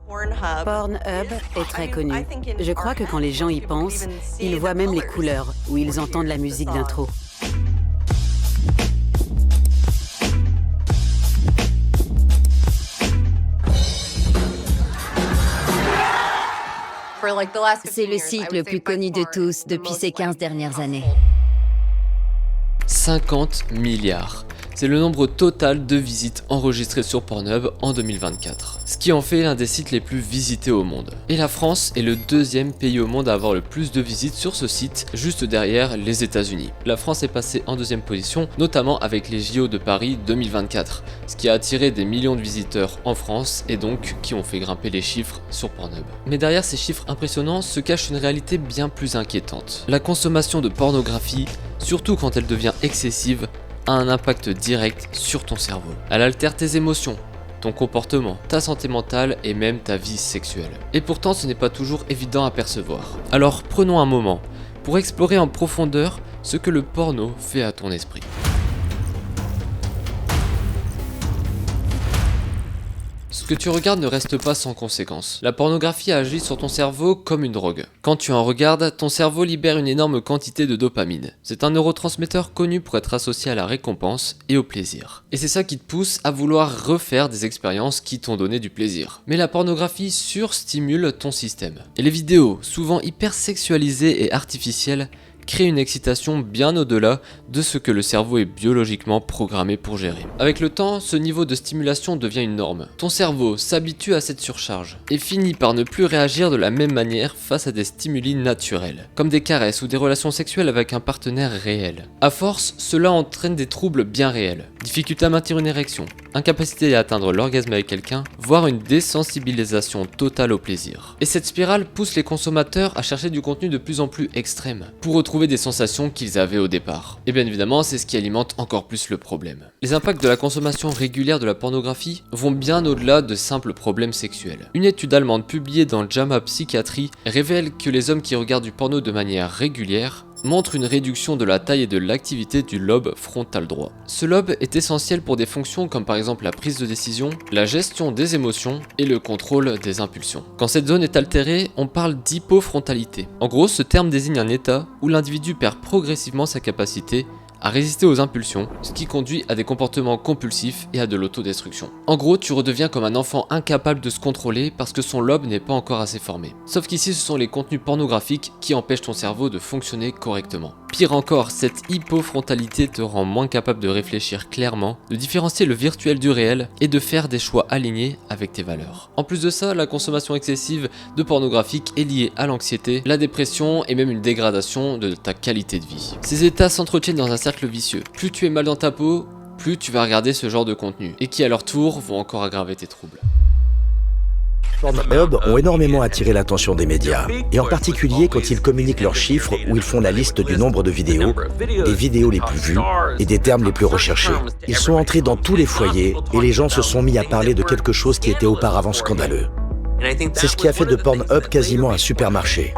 Pornhub est très connu. Je crois que quand les gens y pensent, ils voient même les couleurs ou ils entendent la musique d'intro. C'est le site le plus connu de tous depuis ces 15 dernières années. 50 milliards. C'est le nombre total de visites enregistrées sur Pornhub en 2024, ce qui en fait l'un des sites les plus visités au monde. Et la France est le deuxième pays au monde à avoir le plus de visites sur ce site, juste derrière les États-Unis. La France est passée en deuxième position, notamment avec les JO de Paris 2024, ce qui a attiré des millions de visiteurs en France et donc qui ont fait grimper les chiffres sur Pornhub. Mais derrière ces chiffres impressionnants se cache une réalité bien plus inquiétante. La consommation de pornographie, surtout quand elle devient excessive, a un impact direct sur ton cerveau. Elle altère tes émotions, ton comportement, ta santé mentale et même ta vie sexuelle. Et pourtant ce n'est pas toujours évident à percevoir. Alors prenons un moment pour explorer en profondeur ce que le porno fait à ton esprit. Ce que tu regardes ne reste pas sans conséquence. La pornographie agit sur ton cerveau comme une drogue. Quand tu en regardes, ton cerveau libère une énorme quantité de dopamine. C'est un neurotransmetteur connu pour être associé à la récompense et au plaisir. Et c'est ça qui te pousse à vouloir refaire des expériences qui t'ont donné du plaisir. Mais la pornographie surstimule ton système. Et les vidéos, souvent hyper sexualisées et artificielles, crée une excitation bien au-delà de ce que le cerveau est biologiquement programmé pour gérer. Avec le temps, ce niveau de stimulation devient une norme. Ton cerveau s'habitue à cette surcharge et finit par ne plus réagir de la même manière face à des stimuli naturels, comme des caresses ou des relations sexuelles avec un partenaire réel. À force, cela entraîne des troubles bien réels. Difficulté à maintenir une érection, incapacité à atteindre l'orgasme avec quelqu'un, voire une désensibilisation totale au plaisir. Et cette spirale pousse les consommateurs à chercher du contenu de plus en plus extrême, pour retrouver des sensations qu'ils avaient au départ. Et bien évidemment, c'est ce qui alimente encore plus le problème. Les impacts de la consommation régulière de la pornographie vont bien au-delà de simples problèmes sexuels. Une étude allemande publiée dans JAMA Psychiatry révèle que les hommes qui regardent du porno de manière régulière montre une réduction de la taille et de l'activité du lobe frontal droit. Ce lobe est essentiel pour des fonctions comme par exemple la prise de décision, la gestion des émotions et le contrôle des impulsions. Quand cette zone est altérée, on parle d'hypofrontalité. En gros, ce terme désigne un état où l'individu perd progressivement sa capacité à résister aux impulsions, ce qui conduit à des comportements compulsifs et à de l'autodestruction. En gros, tu redeviens comme un enfant incapable de se contrôler parce que son lobe n'est pas encore assez formé. Sauf qu'ici, ce sont les contenus pornographiques qui empêchent ton cerveau de fonctionner correctement. Pire encore, cette hypofrontalité te rend moins capable de réfléchir clairement, de différencier le virtuel du réel et de faire des choix alignés avec tes valeurs. En plus de ça, la consommation excessive de pornographique est liée à l'anxiété, la dépression et même une dégradation de ta qualité de vie. Ces états s'entretiennent dans un cercle vicieux. Plus tu es mal dans ta peau, plus tu vas regarder ce genre de contenu, et qui à leur tour vont encore aggraver tes troubles. Pornhub ont énormément attiré l'attention des médias, et en particulier quand ils communiquent leurs chiffres où ils font la liste du nombre de vidéos, des vidéos les plus vues et des termes les plus recherchés. Ils sont entrés dans tous les foyers et les gens se sont mis à parler de quelque chose qui était auparavant scandaleux. C'est ce qui a fait de Pornhub quasiment un supermarché.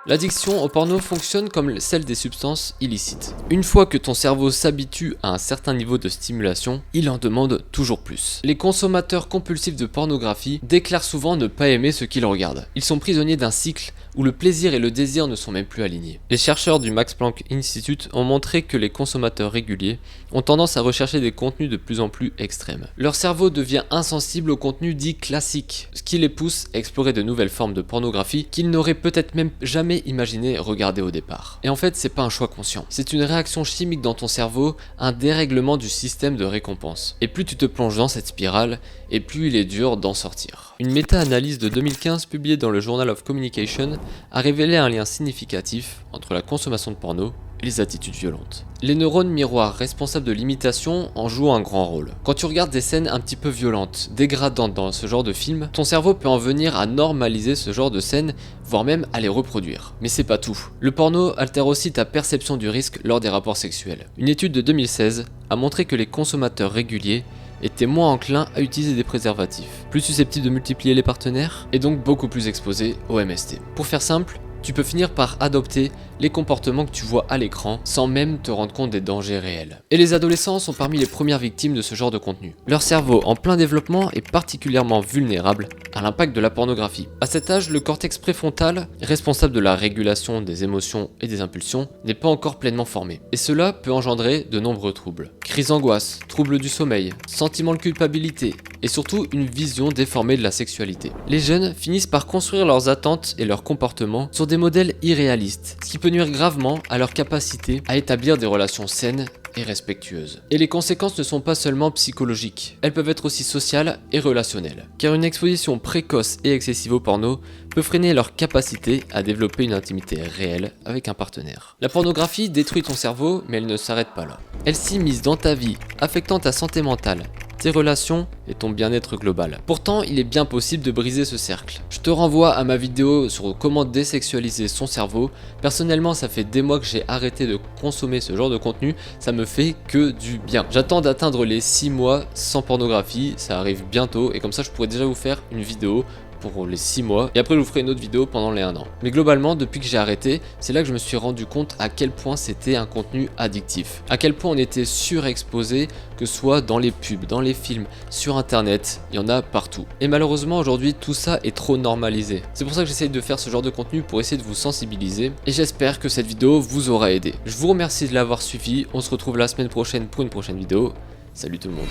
L'addiction au porno fonctionne comme celle des substances illicites. Une fois que ton cerveau s'habitue à un certain niveau de stimulation, il en demande toujours plus. Les consommateurs compulsifs de pornographie déclarent souvent ne pas aimer ce qu'ils regardent. Ils sont prisonniers d'un cycle où le plaisir et le désir ne sont même plus alignés. Les chercheurs du Max Planck Institute ont montré que les consommateurs réguliers ont tendance à rechercher des contenus de plus en plus extrêmes. Leur cerveau devient insensible aux contenus dits classiques, ce qui les pousse à explorer de nouvelles formes de pornographie qu'ils n'auraient peut-être même jamais imaginé regarder au départ. Et en fait, c'est pas un choix conscient. C'est une réaction chimique dans ton cerveau, un dérèglement du système de récompense. Et plus tu te plonges dans cette spirale, et plus il est dur d'en sortir. Une méta-analyse de 2015 publiée dans le Journal of Communication a révélé un lien significatif entre la consommation de porno et les attitudes violentes. Les neurones miroirs responsables de l'imitation en jouent un grand rôle. Quand tu regardes des scènes un petit peu violentes, dégradantes dans ce genre de film, ton cerveau peut en venir à normaliser ce genre de scènes, voire même à les reproduire. Mais c'est pas tout. Le porno altère aussi ta perception du risque lors des rapports sexuels. Une étude de 2016 a montré que les consommateurs réguliers étaient moins enclins à utiliser des préservatifs, plus susceptibles de multiplier les partenaires et donc beaucoup plus exposés au MST. Pour faire simple, tu peux finir par adopter les comportements que tu vois à l'écran sans même te rendre compte des dangers réels. Et les adolescents sont parmi les premières victimes de ce genre de contenu. Leur cerveau en plein développement est particulièrement vulnérable à l'impact de la pornographie. À cet âge, le cortex préfrontal, responsable de la régulation des émotions et des impulsions, n'est pas encore pleinement formé. Et cela peut engendrer de nombreux troubles. Crises d'angoisse, troubles du sommeil, sentiments de culpabilité, et surtout une vision déformée de la sexualité. Les jeunes finissent par construire leurs attentes et leurs comportements sur des modèles irréalistes, ce qui peut nuire gravement à leur capacité à établir des relations saines et respectueuses. Et les conséquences ne sont pas seulement psychologiques, elles peuvent être aussi sociales et relationnelles. Car une exposition précoce et excessive au porno peut freiner leur capacité à développer une intimité réelle avec un partenaire. La pornographie détruit ton cerveau, mais elle ne s'arrête pas là. Elle s'immisce dans ta vie, affectant ta santé mentale, tes relations et ton bien-être global. Pourtant, il est bien possible de briser ce cercle. Je te renvoie à ma vidéo sur comment désexualiser son cerveau. Personnellement, ça fait des mois que j'ai arrêté de consommer ce genre de contenu, ça me fait que du bien. J'attends d'atteindre les 6 mois sans pornographie, ça arrive bientôt et comme ça je pourrais déjà vous faire une vidéo pour les 6 mois et après je vous ferai une autre vidéo pendant les 1 an. Mais globalement, depuis que j'ai arrêté, c'est là que je me suis rendu compte à quel point c'était un contenu addictif, à quel point on était surexposé, que ce soit dans les pubs, dans les films, sur internet, il y en a partout. Et malheureusement aujourd'hui tout ça est trop normalisé. C'est pour ça que j'essaye de faire ce genre de contenu pour essayer de vous sensibiliser et j'espère que cette vidéo vous aura aidé. Je vous remercie de l'avoir suivi, on se retrouve la semaine prochaine pour une prochaine vidéo. Salut tout le monde.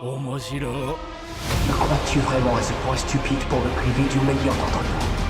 Me crois-tu vraiment à ce point stupide pour me priver du meilleur d'entre nous?